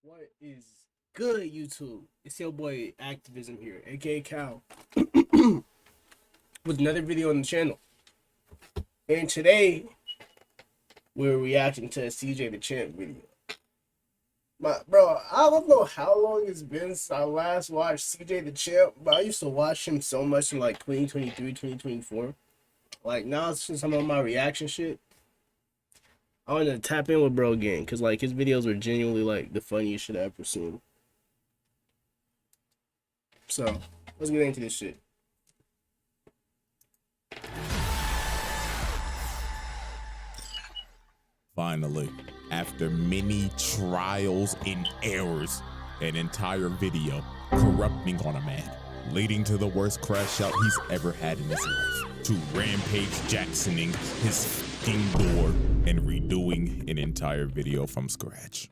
What is good, YouTube? It's your boy Activism here, aka Cal, with another video on the channel. And today, we're reacting to a CJDACHAMP video. Bro, I don't know how long it's been since I last watched CJDACHAMP, but I used to watch him so much in like 2023, 2024. Like now, since I'm on my reaction shit, I want to tap in with bro again, because like his videos were genuinely like the funniest shit I've ever seen. So, let's get into this shit. Finally, after many trials and errors, an entire video corrupting on a man, leading to the worst crash out he's ever had in his life, to Rampage Jacksoning his f***ing door and redoing an entire video from scratch.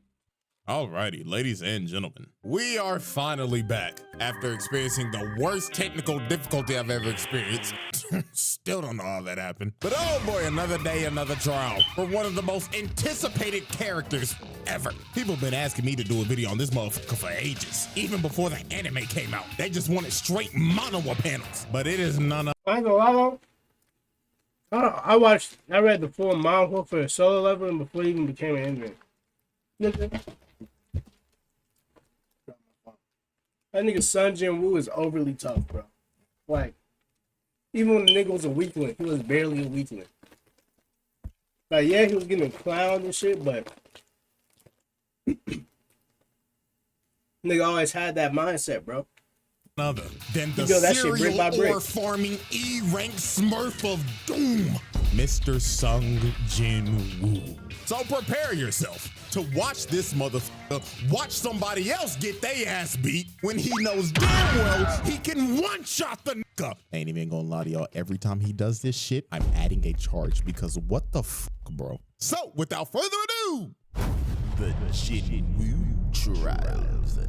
Alrighty, ladies and gentlemen, we are finally back after experiencing the worst technical difficulty I've ever experienced. Still don't know how that happened. But oh boy, another day, another trial for one of the most anticipated characters ever. People have been asking me to do a video on this motherfucker for ages. Even before the anime came out. They just wanted straight manhwa panels. But it is none of— I ain't gonna lie though. I read the full manhwa for the solo level and before it even became an anime. That nigga son Jinwoo is overly tough, bro. Like, even when the nigga was a weakling, he was barely a weakling. Like, yeah, he was getting clowned and shit, but nigga always had that mindset, bro. Other than the that shit brick by serial brick. ore farming E-rank Smurf of doom, Mr. Sung Jinwoo. So prepare yourself to watch this motherfucker watch somebody else get their ass beat when he knows damn well he can one-shot the nigga. Ain't even gonna lie to y'all, every time he does this shit, I'm adding a charge because what the fuck, bro? So without further ado, the Jinwoo trials.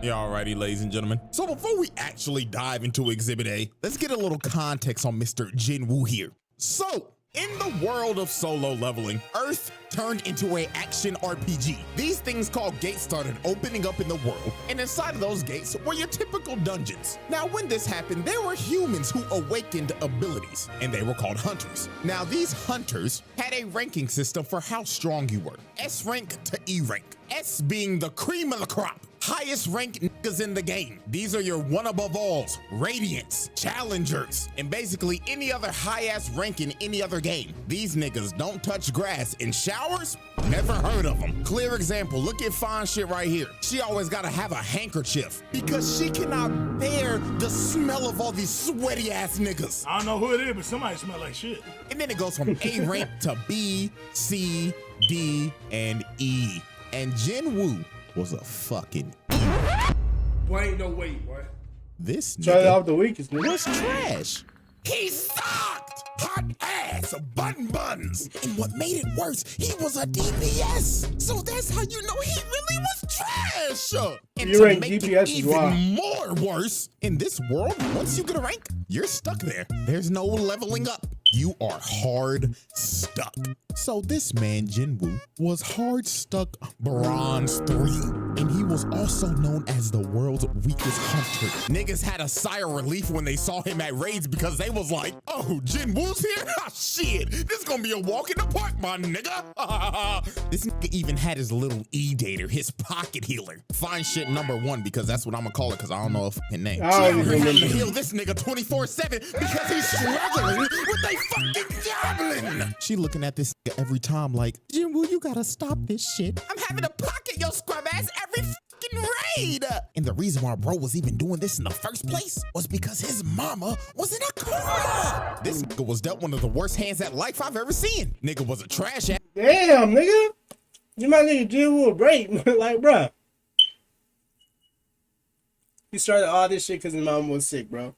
Yeah, alrighty, ladies and gentlemen. So before we actually dive into Exhibit A, let's get a little context on Mr. Jinwoo here. So, in the world of solo leveling, Earth turned into an action RPG. These things called gates started opening up in the world, and inside of those gates were your typical dungeons. Now, when this happened, there were humans who awakened abilities, and they were called hunters. Now, these hunters had a ranking system for how strong you were. S rank to E rank. S being the cream of the crop. Highest ranked niggas in the game. These are your one above alls, radiants, challengers, and basically any other high-ass rank in any other game. These niggas don't touch grass. In showers, never heard of them. Clear example, look at fine shit right here. She always gotta have a handkerchief because she cannot bear the smell of all these sweaty ass niggas. I don't know who it is, but somebody smell like shit. And then it goes from A rank to B, C, D, and E. And Jinwoo was a fucking Boy, ain't no way, boy. this Started nigga off the weakest, nigga. was trash. He sucked. Hot ass, buns. And what made it worse, he was a DPS. So that's how you know he really was trash. And You to rank make DPS it is even wild. more worse, in this world, once you get a rank, you're stuck there. There's no leveling up. You are hard stuck. So this man, Jinwoo, was hard stuck bronze 3. And he was also known as the world's weakest hunter. Niggas had a sigh of relief when they saw him at raids because they was like, oh, Jinwoo's here? Ah, shit, this gonna be a walk in the park, my nigga. This nigga even had his little E-dater, his pocket healer. Fine shit #1 because that's what I'm gonna call it because I don't know a fucking name. I don't She even having to remember. heal this nigga 24/7 because he's struggling with a fucking goblin. She looking at this nigga every time like, Jinwoo, you gotta stop this shit. I'm having to pocket your scrub ass every fucking raid. And the reason why bro was even doing this in the first place was because his mama was in a coma. This nigga was dealt one of the worst hands at life I've ever seen. Nigga was a trash ass. Damn, nigga. You might nigga Jinwoo a break. Like, bruh. He started all this shit because his mom was sick, bro.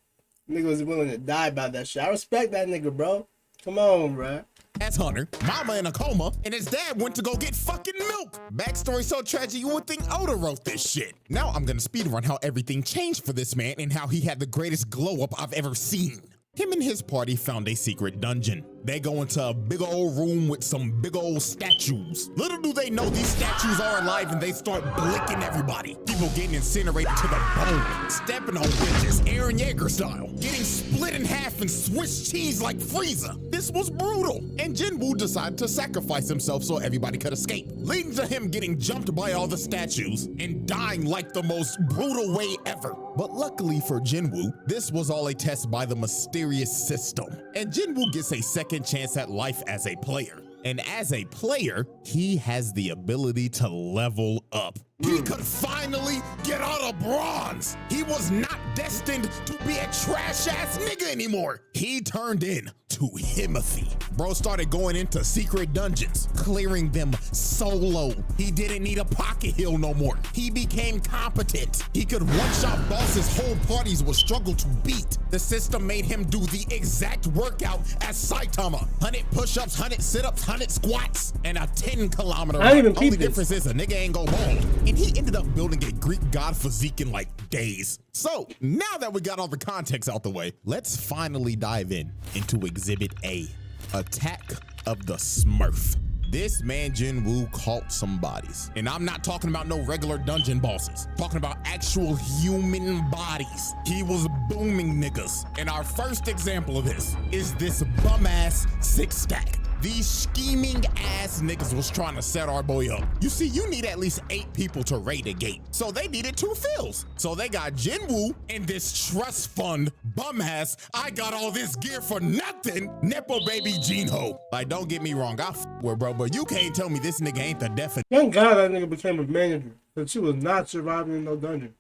Nigga was willing to die about that shit. I respect that nigga, bro. Come on, bruh. As Hunter, mama in a coma, and his dad went to go get fucking milk. Backstory so tragic you would think Oda wrote this shit. Now I'm gonna speedrun how everything changed for this man and how he had the greatest glow up I've ever seen. Him and his party found a secret dungeon. They go into a big old room with some big old statues. Little do they know these statues are alive and they start blicking everybody. People getting incinerated to the bone, stepping on bitches, Aaron Yeager style, getting split in half and Swiss cheese like Frieza. This was brutal, and Jinwoo decided to sacrifice himself so everybody could escape, leading to him getting jumped by all the statues and dying like the most brutal way ever. But luckily for Jinwoo, this was all a test by the mysterious system, and Jinwoo gets a second chance at life as a player. And as a player, he has the ability to level up. He could finally get out of bronze. He was not destined to be a trash-ass nigga anymore. He turned in to Himothy. Bro started going into secret dungeons, clearing them solo. He didn't need a pocket heal no more. He became competent. He could one-shot bosses whole parties would struggle to beat. The system made him do the exact workout as Saitama. 100 push-ups, 100 sit-ups, 100 squats, and a 10-kilometer run. Only difference is a nigga ain't go bald. And he ended up building a Greek god physique in like days. So now that we got all the context out the way, let's finally dive into Exhibit A, Attack of the Smurf. This man Jinwoo caught some bodies. And I'm not talking about no regular dungeon bosses, talking about actual human bodies. He was booming niggas. And our first example of this is this bum ass 6-stack. These scheming ass niggas was trying to set our boy up. You see, you need at least 8 people to raid a gate. So they needed 2 fills. So they got Jinwoo and this trust fund bum ass, I got all this gear for nothing, Nepo baby Jinho. Like, don't get me wrong, I f with bro, but you can't tell me this nigga ain't the definition. Thank God that nigga became a manager, because she was not surviving in no dungeon.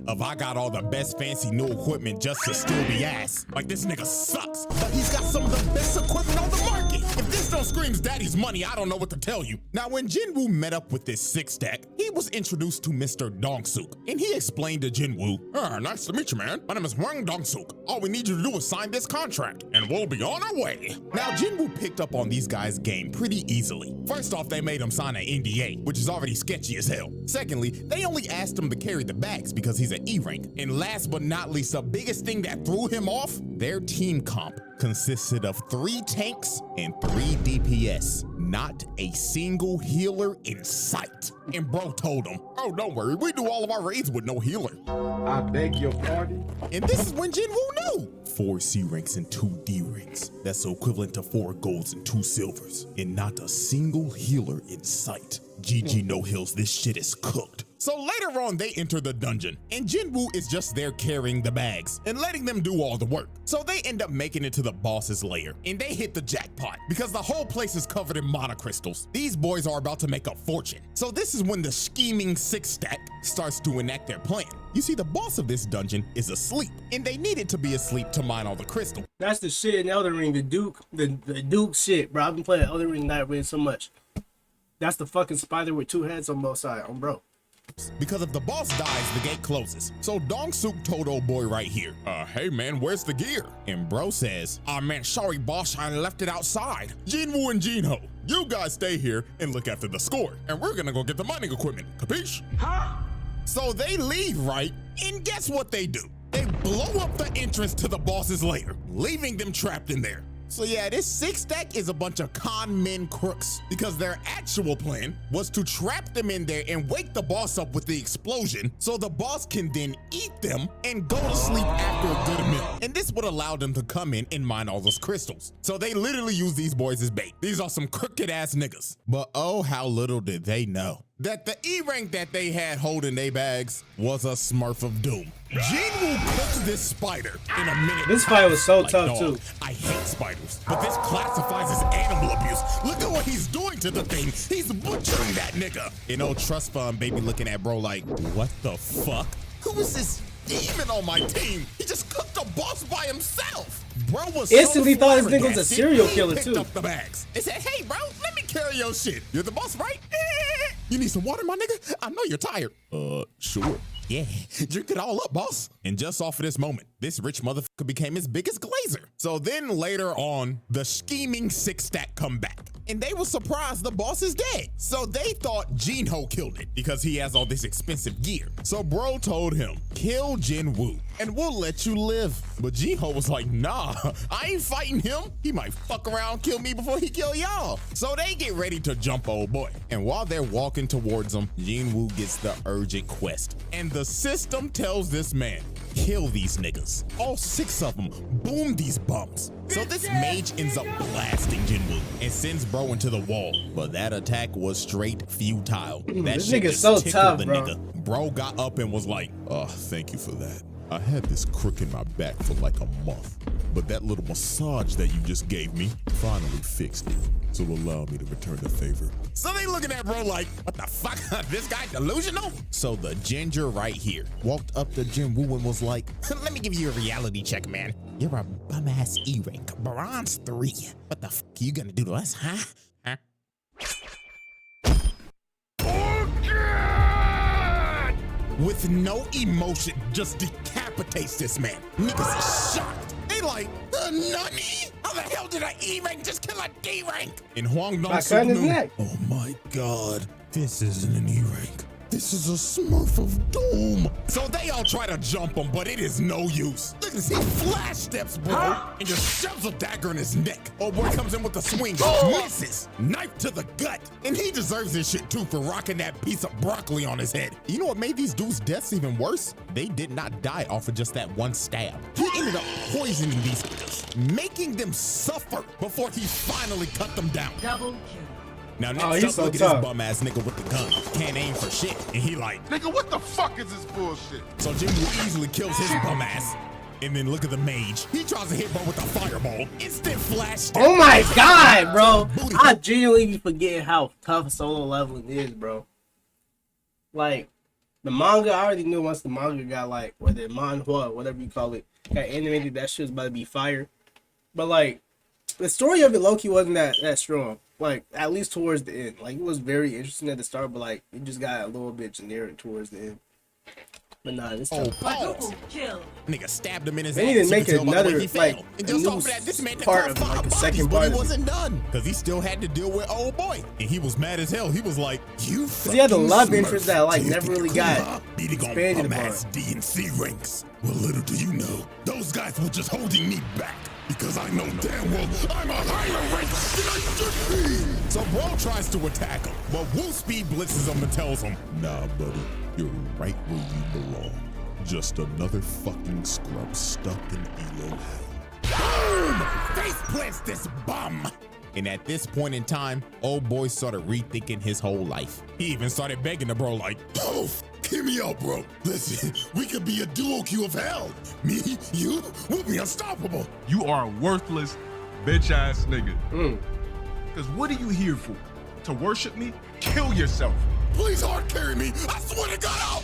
Of I got all the best fancy new equipment just to steal the ass. Like, this nigga sucks, but he's got some of the best equipment on the market. If this don't screams daddy's money, I don't know what to tell you. Now, when Jinwoo met up with this 6-stack, he was introduced to Mr. Dongsuk, and he explained to Jinwoo, nice to meet you, man. My name is Hwang Dongsuk. All we need you to do is sign this contract, and we'll be on our way. Now, Jinwoo picked up on these guys' game pretty easily. First off, they made him sign an NDA, which is already sketchy as hell. Secondly, they only asked him to carry the bags because he's an E rank. And last but not least, the biggest thing that threw him off, their team comp consisted of 3 tanks and 3 DPS. Not a single healer in sight. And bro told him, oh, don't worry, we do all of our raids with no healer. I beg your pardon? And this is when Jinwoo knew. 4 C ranks and 2 D ranks. That's equivalent to 4 golds and 2 silvers. And not a single healer in sight. GG no heals, this shit is cooked. So later on, they enter the dungeon, and Jinwoo is just there carrying the bags and letting them do all the work. So they end up making it to the boss's lair, and they hit the jackpot because the whole place is covered in monocrystals. These boys are about to make a fortune. So this is when the scheming 6-stack starts to enact their plan. You see, the boss of this dungeon is asleep, and they needed to be asleep to mine all the crystal. That's the shit in Elden Ring, the Duke shit, bro. I've been playing Elden Ring Night Raid so much. That's the fucking spider with 2 heads on both sides, bro. Because if the boss dies, the gate closes. So Dongsuk told old boy right here, hey man, where's the gear? And bro says, man, sorry boss, I left it outside. Jinwoo and Jinho, you guys stay here and look after the score. And we're gonna go get the mining equipment, capiche? Huh? So they leave, right? And guess what they do? They blow up the entrance to the boss's lair, leaving them trapped in there. So yeah, this 6-stack is a bunch of con men crooks because their actual plan was to trap them in there and wake the boss up with the explosion so the boss can then eat them and go to sleep after a good meal. And this would allow them to come in and mine all those crystals. So they literally use these boys as bait. These are some crooked ass niggas. But oh, how little did they know that the E rank that they had holding their bags was a Smurf of doom. Jinwoo cooked this spider in a minute. This fight was so like, tough dog, too. I hate spiders, but this classifies as animal abuse. Look at what he's doing to the thing. He's butchering that nigga. You know, trust fund baby looking at bro like, what the fuck? Who is this demon on my team? He just cooked a boss by himself. Bro was instantly so thought his nigga was a flabbergasted, serial he killer picked too. up the bags. They said, hey bro, let me carry your shit. You're the boss, right? You need some water, my nigga? I know you're tired. Sure. Yeah, drink it all up, boss. And just off of this moment, this rich motherfucker became his biggest glazer. So then later on, the scheming six stack come back. And they were surprised the boss is dead. So they thought Jinwoo killed it because he has all this expensive gear. So bro told him, kill Jinwoo and we'll let you live. But Jinwoo was like, nah, I ain't fighting him. He might fuck around, kill me before he kill y'all. So they get ready to jump old boy. And while they're walking towards him, Jinwoo gets the urgent quest. And the system tells this man, kill these niggas. All 6 of them, boom these bums. So this mage ends up blasting Jinwoo and sends bro into the wall. But that attack was straight futile. That This shit nigga's just so tickled tough, the bro. nigga. Bro got up and was like, oh, thank you for that. I had this crook in my back for like a month, but that little massage that you just gave me finally fixed it. So allow me to return the favor. So they looking at bro like, what the fuck? This guy delusional? So the ginger right here walked up to Jinwoo and was like, let me give you a reality check, man. You're a bum ass E rank, bronze 3. What the fuck are you gonna do to us, huh? With no emotion, just decapitates this man. Niggas is shocked. They like, nani? How the hell did an E rank just kill a D rank? And Hwang Dong cut his knew, neck. oh my god, this isn't an E rank. This is a Smurf of doom. So they all try to jump him, but it is no use. Look at this, he flash steps, bro, and just shoves a dagger in his neck. Oh boy comes in with a swing, misses, knife to the gut. And he deserves this shit too for rocking that piece of broccoli on his head. You know what made these dudes' deaths even worse? They did not die off of just that one stab. He ended up poisoning these niggas, making them suffer before he finally cut them down. Double kill. Now Oh, next he's up, so look at tough. this bum ass nigga with the gun. Can't aim for shit. And he like, Nigga, what the fuck is this bullshit? so Jinwoo easily kills his bum ass. And then look at the mage. He tries to hit bro with a fireball. Instant flash step. Oh my god, bro. Booty. I genuinely be forgetting how tough solo leveling is, bro. Like, the manga, I already knew once the manga got like, or the manhwa, whatever you call it, got animated, that shit was about to be fire. But like, the story of it low-key wasn't that strong. Like, at least towards the end. Like, it was very interesting at the start, but like, it just got a little bit generic towards the end. But nah, this Oh, tough. pause. Kill. Nigga stabbed him in his They ass. need to You make can tell by the another, way he fell. like, and a just new off of that, this man part took of, 5 like, a bodies, second but part he of it. wasn't done. Because he still had to deal with old boy. And he was mad as hell. He was like, you he had the fucking love Smurf. interest that, like, Do you never think really you're cool, got huh? Beating on expanded bum-ass upon. D and C ranks. Well, little do you know, those guys were just holding me back. Because I know damn well I'm a higher rank than I should be. So bro tries to attack him, but Woo Speed blitzes him and tells him, nah, buddy, you're right where you belong. Just another fucking scrub stuck in Elo hell. Boom! Face plants this bum! And at this point in time, old boy started rethinking his whole life. He even started begging the bro like, oh, hear me out, bro. Listen, we could be a duo queue of hell. Me, you, we'll be unstoppable. You are a worthless, bitch-ass nigga. Because what are you here for? To worship me? Kill yourself. Please hard carry me. I swear to God, I'll...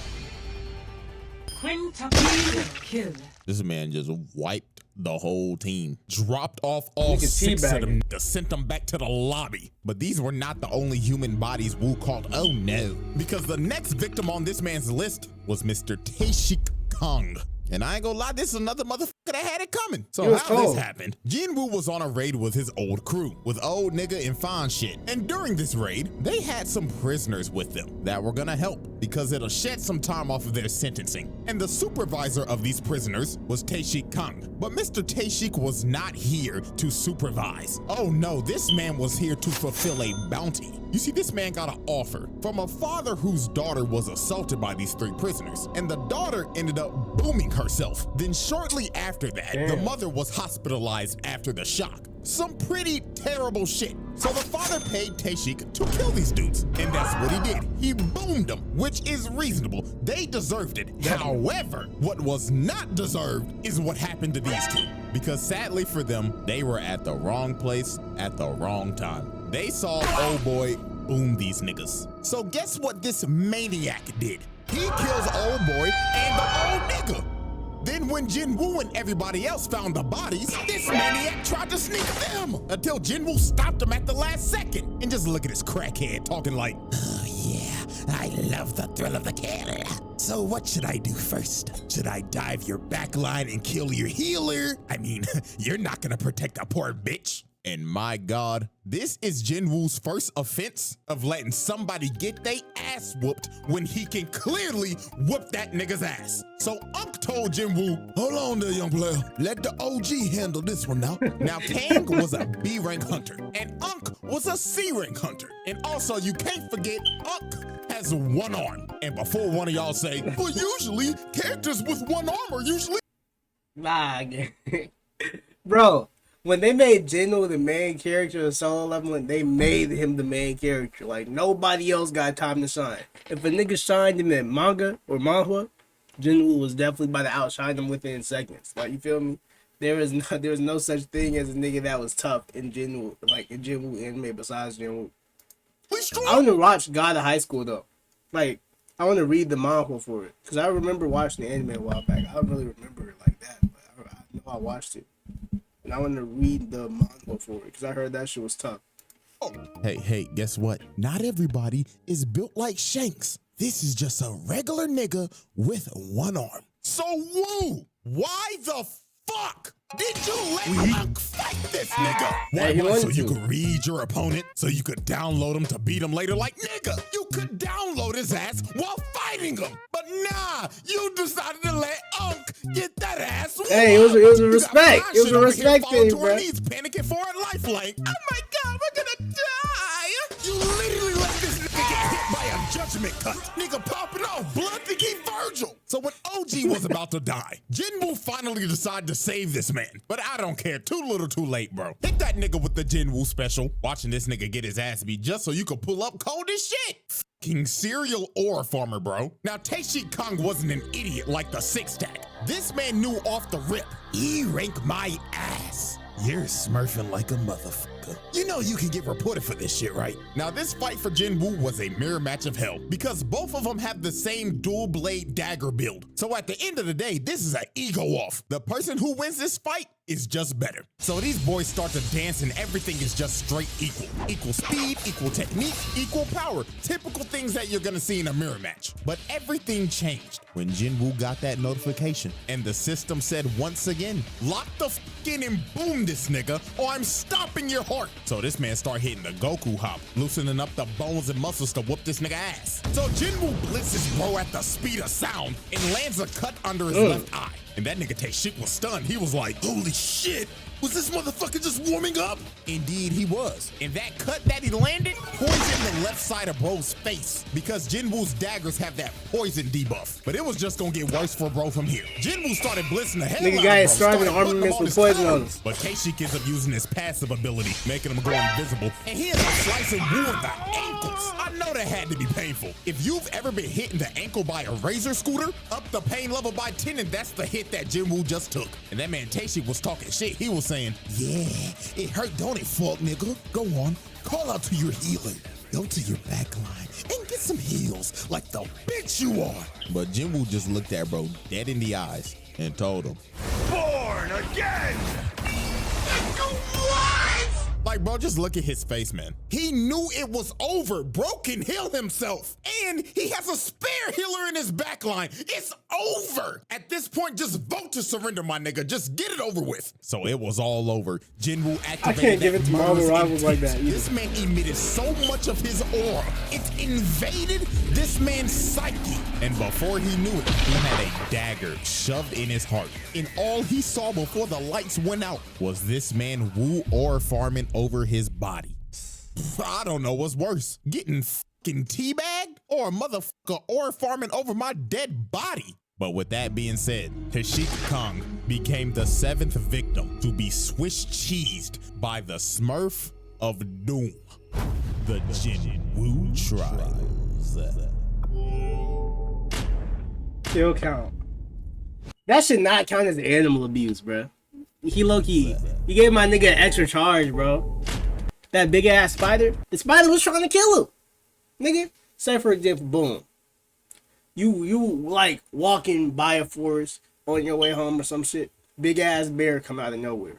Quintuple kill. This man just wiped the whole team. Dropped off all Nigga 6 of them, teabagging. sent them back to the lobby. But these were not the only human bodies Wu called oh no. Because the next victim on this man's list was Mr. Taeshik Kong. And I ain't gonna lie, this is another motherfucker that had it coming. He So was how this cold. happened, Jinwoo was on a raid with his old crew, with old nigga and fine shit. And during this raid, they had some prisoners with them that were gonna help because it'll shed some time off of their sentencing. And the supervisor of these prisoners was Taeshik Kong. But Mr. Taeshik was not here to supervise. Oh no, this man was here to fulfill a bounty. You see, this man got an offer from a father whose daughter was assaulted by these 3 prisoners, and the daughter ended up booming herself. Then shortly after that, the Damn. mother was hospitalized after the shock. Some pretty terrible shit. So the father paid Taeshik to kill these dudes, and that's what he did. He boomed them, which is reasonable. They deserved it. However, what was not deserved is what happened to these 2. Because sadly for them, they were at the wrong place at the wrong time. They saw old boy boom these niggas. So guess what this maniac did? He kills old boy and the old nigga. Then when Jinwoo and everybody else found the bodies, this maniac tried to sneak them until Jinwoo stopped him at the last second. And just look at this crackhead talking like, oh yeah, I love the thrill of the kill. So what should I do first? Should I dive your backline and kill your healer? I mean, you're not gonna protect a poor bitch. And my God, this is Jinwoo's first offense of letting somebody get their ass whooped when he can clearly whoop that nigga's ass. So Unk told Jinwoo, hold on there, young player. Let the OG handle this one now. Now, Kang was a B rank hunter, and Unk was a C rank hunter. And also, you can't forget, Unk has one arm. And before one of y'all say, well, usually characters with one arm are usually... Nah, bro. When they made Jinwoo the main character of Solo Leveling, they made him the main character. Like, nobody else got time to shine. If a nigga shined in that manga or manhwa, Jinwoo was definitely about to outshine him within seconds. Like, you feel me? There was no such thing as a nigga that was tough in Jinwoo, like in Jinwoo anime besides Jinwoo. I want to watch God of High School though. Like, I want to read the manhwa for it because I remember watching the anime a while back. I don't really remember it like that, but I know I watched it. And I want to read the manga for it because I heard that shit was tough. Oh. Hey, guess what? Not everybody is built like Shanks. This is just a regular nigga with one arm. So Woo, why the fuck did you let Unk fight this nigga? Why? So you could read your opponent, so you could download him to beat him later? Like, nigga, you could download his ass while fighting him. But nah, you decided to let Unk get that ass whooped. Hey, it was a respect. It was a respect thing, bro. He's panicking for a lifeline. Oh my God, we're gonna die. You literally let this nigga get hit by a judgment cut. Nigga popping off blood to keep Virgil. So when OG was about to die, Jinwoo finally decided to save this man. But I don't care. Too little, too late, bro. Hit that nigga with the Jinwoo special. Watching this nigga get his ass beat just so you could pull up cold as shit. Fucking serial ore farmer, bro. Now, Tae-Shik Kong wasn't an idiot like the six stack. This man knew off the rip. He ranked my ass. You're smurfing like a motherfucker. You know you can get reported for this shit, right? Now, this fight for Jinwoo was a mirror match of hell because both of them have the same dual blade dagger build. So at the end of the day, this is an ego off. The person who wins this fight is just better. So these boys start to dance and everything is just straight equal. Equal speed, equal technique, equal power. Typical things that you're gonna see in a mirror match. But everything changed when Jinwoo got that notification and the system said once again, lock the f in and boom this nigga or I'm stopping your heart. So this man started hitting the Goku hop, loosening up the bones and muscles to whoop this nigga ass. So Jinwoo blitzes bro at the speed of sound and lands a cut under his left eye. And that nigga Tae-Shik was stunned. He was like, holy shit, was this motherfucker just warming up? Indeed he was. And that cut that he landed poisoned the left side of bro's face because Jinwoo's daggers have that poison debuff. But it was just gonna get worse for bro from here. Jinwoo started blitzing the hell out of bro. Nigga got his striving armaments with poison on us. But Tae-Shik ends up using his passive ability, making him go invisible. And he ends up slicing Woo in the ankles. I know that had to be painful. If you've ever been hit in the ankle by a razor scooter, up the pain level by 10, and that's the hit that Jinwoo just took. And that man Tae-Shik was talking shit. He was saying, yeah, it hurt, don't it, fuck nigga? Go on, call out to your healer. Go to your back line and get some heals like the bitch you are. But Jinwoo just looked at bro dead in the eyes and told him, born again! What? Like, bro, just look at his face, man. He knew it was over. Bro can heal himself. And he has a spare healer in his backline. It's over. At this point, just vote to surrender, my nigga. Just get it over with. So it was all over. Jinwoo activated. I can't give it to Marvel Rivals like that either. This man emitted so much of his aura. It invaded this man's psyche. And before he knew it, he had a dagger shoved in his heart. And all he saw before the lights went out was this man Woo aura farming over his body. I don't know what's worse, getting fucking teabagged or a motherfucker aura farming over my dead body. But with that being said, Tae-Shik Kong became the 7th victim to be Swiss cheesed by the Smurf of Doom, the Jinwoo trials. Still count. That should not count as animal abuse, bro. He low-key, he gave my nigga an extra charge, bro. That big ass spider, the spider was trying to kill him. Nigga, say for example, boom. You like walking by a forest on your way home or some shit. Big ass bear come out of nowhere.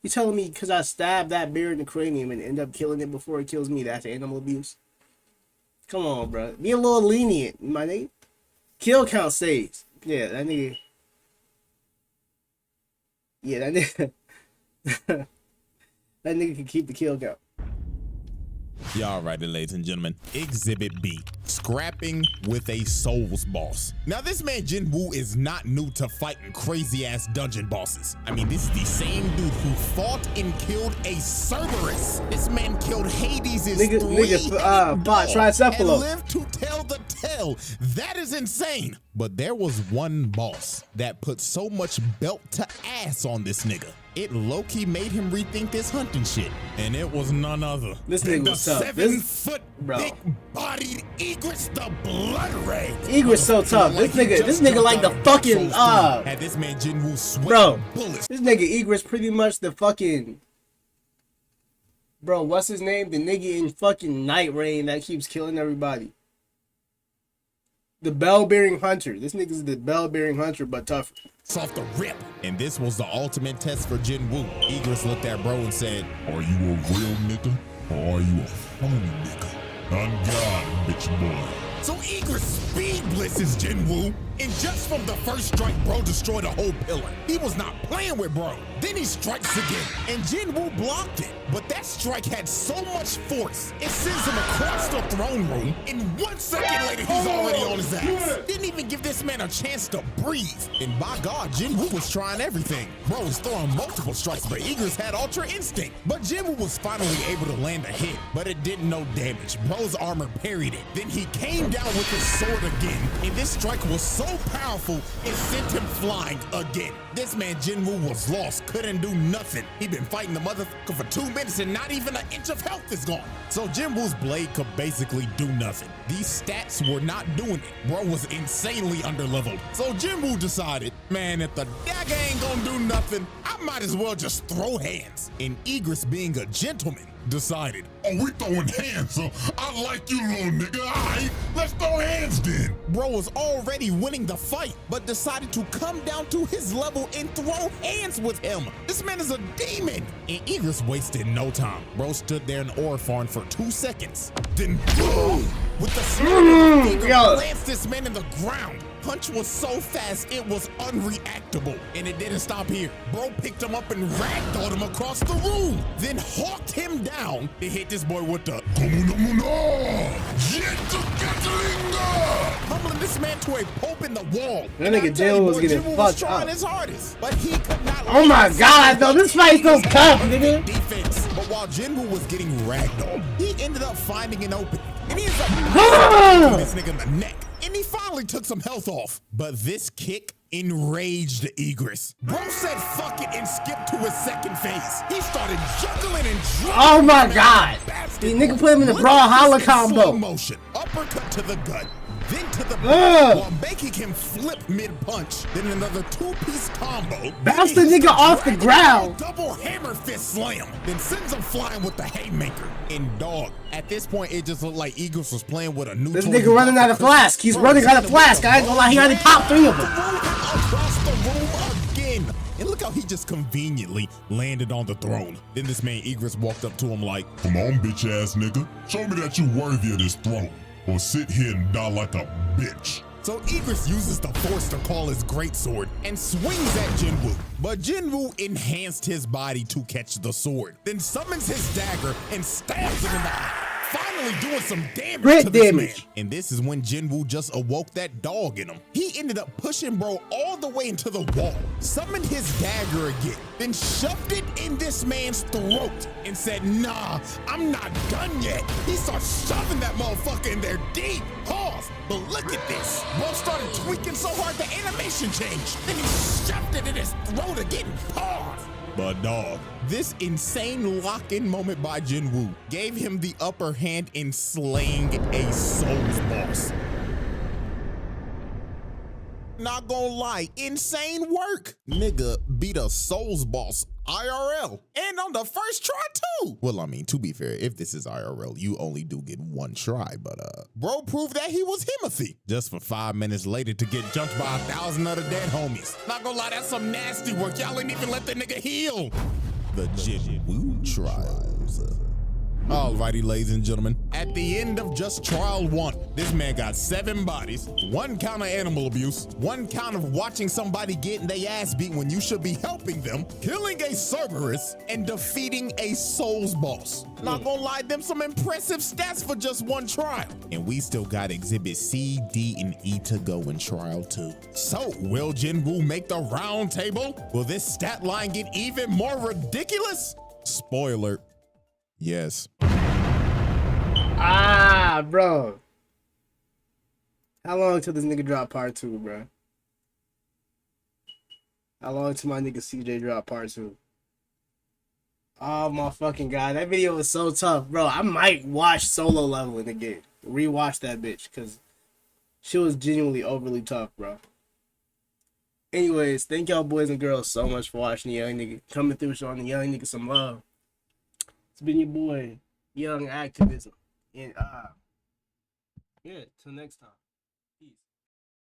You telling me because I stabbed that bear in the cranium and end up killing it before it kills me, that's animal abuse? Come on, bro. Be a little lenient, my nigga. Kill count saves. Yeah, that nigga. Yeah, that nigga. That nigga can keep the kill count. Y'all right, ladies and gentlemen. Exhibit B, scrapping with a Souls boss. Now, this man Jinwoo is not new to fighting crazy-ass dungeon bosses. I mean, this is the same dude who fought and killed a Cerberus. This man killed Hades' Nigga, tricephalo. and lived to tell the tale. That is insane. But there was one boss that put so much belt to ass on this nigga. It low-key made him rethink this hunting shit. And it was none other This than nigga the was tough. 7-foot big-bodied Egress the Blood Rain. Egress so tough. This nigga like the fucking had this man Jinwoo sweat bro. bullets. This nigga Egress pretty much the fucking bro. What's his name? The nigga in fucking Night Rain that keeps killing everybody. The bell-bearing hunter. This nigga's the bell-bearing hunter, but tougher. Off the rip. And this was the ultimate test for Jinwoo. Egress looked at bro and said, "Are you a real nigga or are you a phony nigga? On God, bitch boy." So Egress speed blitzes Jinwoo, and just from the first strike, bro destroyed a whole pillar. He was not playing with bro. Then he strikes again, and Jinwoo blocked it. But that strike had so much force, it sends him across the throne room, and 1 second later, he's already on his ass. Didn't even give this man a chance to breathe. And by God, Jinwoo was trying everything. Bro was throwing multiple strikes, but Egress had Ultra Instinct. But Jinwoo was finally able to land a hit, but it did no damage. Bro's armor parried it. Then he came down with his sword again, and this strike was so powerful, it sent him flying again. This man Jinwoo was lost, couldn't do nothing. He'd been fighting the motherfucker for 2 minutes and not even an inch of health is gone. So Jinwoo's blade could basically do nothing. These stats were not doing it. Bro was insanely underleveled. So Jinwoo decided, man, if the dagger ain't gonna do nothing, I might as well just throw hands. And Egress, being a gentleman, decided, "Oh, we throwing hands, so I like you, little nigga. All right, let's throw hands then." Bro was already winning the fight, but decided to come down to his level and throw hands with him. This man is a demon. And Egress wasted no time. Bro stood there in Orphan for 2 seconds. Then boom! With the snap of a finger, glanced this man in the ground. Punch was so fast, it was unreactable. And it didn't stop here. Bro picked him up and ragdolled him across the room. Then hawked him down to hit this boy with the humbling this man to a pulp in the wall. That nigga Jill was getting fucked up. Trying his hardest, but he could not. Oh my God, though, this fight's so tough, nigga. Defense. But while Jinwoo was getting ragdolled, he ended up finding an opening. And he ends up this nigga in the neck. And he finally took some health off. But this kick enraged Egress. Bro said fuck it and skipped to his second phase. He started juggling and dropping. Oh my God. The nigga put him in the Brawlhalla combo. Slow motion. Uppercut to the gut. Then to the back, while making him flip mid-punch. Then another 2-piece combo. Bounce the nigga off the ground. Double hammer fist slam. Then sends him flying with the haymaker. And dog, at this point, it just looked like Eagles was playing with a new. This nigga running out of flask. He's running out of flask. I ain't gonna lie, he already popped 3 of them. Across the room again. And look how he just conveniently landed on the throne. Then this man Egress walked up to him like, "Come on, bitch ass nigga. Show me that you worthy of this throne. Or sit here and die like a bitch." So Egress uses the force to call his greatsword and swings at Jinwoo. But Jinwoo enhanced his body to catch the sword, then summons his dagger and stabs him in the eye, finally doing some damage to this man. And this is when Jinwoo just awoke that dog in him. He ended up pushing bro all the way into the wall, summoned his dagger again, then shoved it in this man's throat and said, "Nah, I'm not done yet." He starts shoving that motherfucker in there deep. Pause. But look at this. Bro started tweaking so hard the animation changed. Then he shoved it in his throat again. Pause. But dog, this insane lock-in moment by Jinwoo gave him the upper hand in slaying a Souls boss. Not gonna lie, insane work. Nigga beat a Souls boss IRL and on the first try too. Well, I mean, to be fair, if this is IRL, you only do get 1 try, but bro proved that he was Himothy just for 5 minutes later to get jumped by 1,000 other dead homies. Not gonna lie, that's some nasty work. Y'all ain't even let the nigga heal. The Jinwoo trials. Alrighty, ladies and gentlemen, at the end of just trial 1, this man got 7 bodies, 1 count of animal abuse, 1 count of watching somebody getting their ass beat when you should be helping them, killing a Cerberus, and defeating a Souls boss. Not gonna lie, them some impressive stats for just 1 trial. And we still got exhibit C, D, and E to go in trial 2. So, will Jinwoo make the round table? Will this stat line get even more ridiculous? Spoiler. Yes. Ah, bro. How long till this nigga drop part 2, bro? How long till my nigga CJ drop part 2? Oh my fucking god, that video was so tough, bro. I might watch Solo Leveling again. Rewatch that bitch, cause she was genuinely overly tough, bro. Anyways, thank y'all boys and girls so much for watching the young nigga. Coming through showing the young nigga some love. It's been your boy, Young Activism. And yeah, till next time.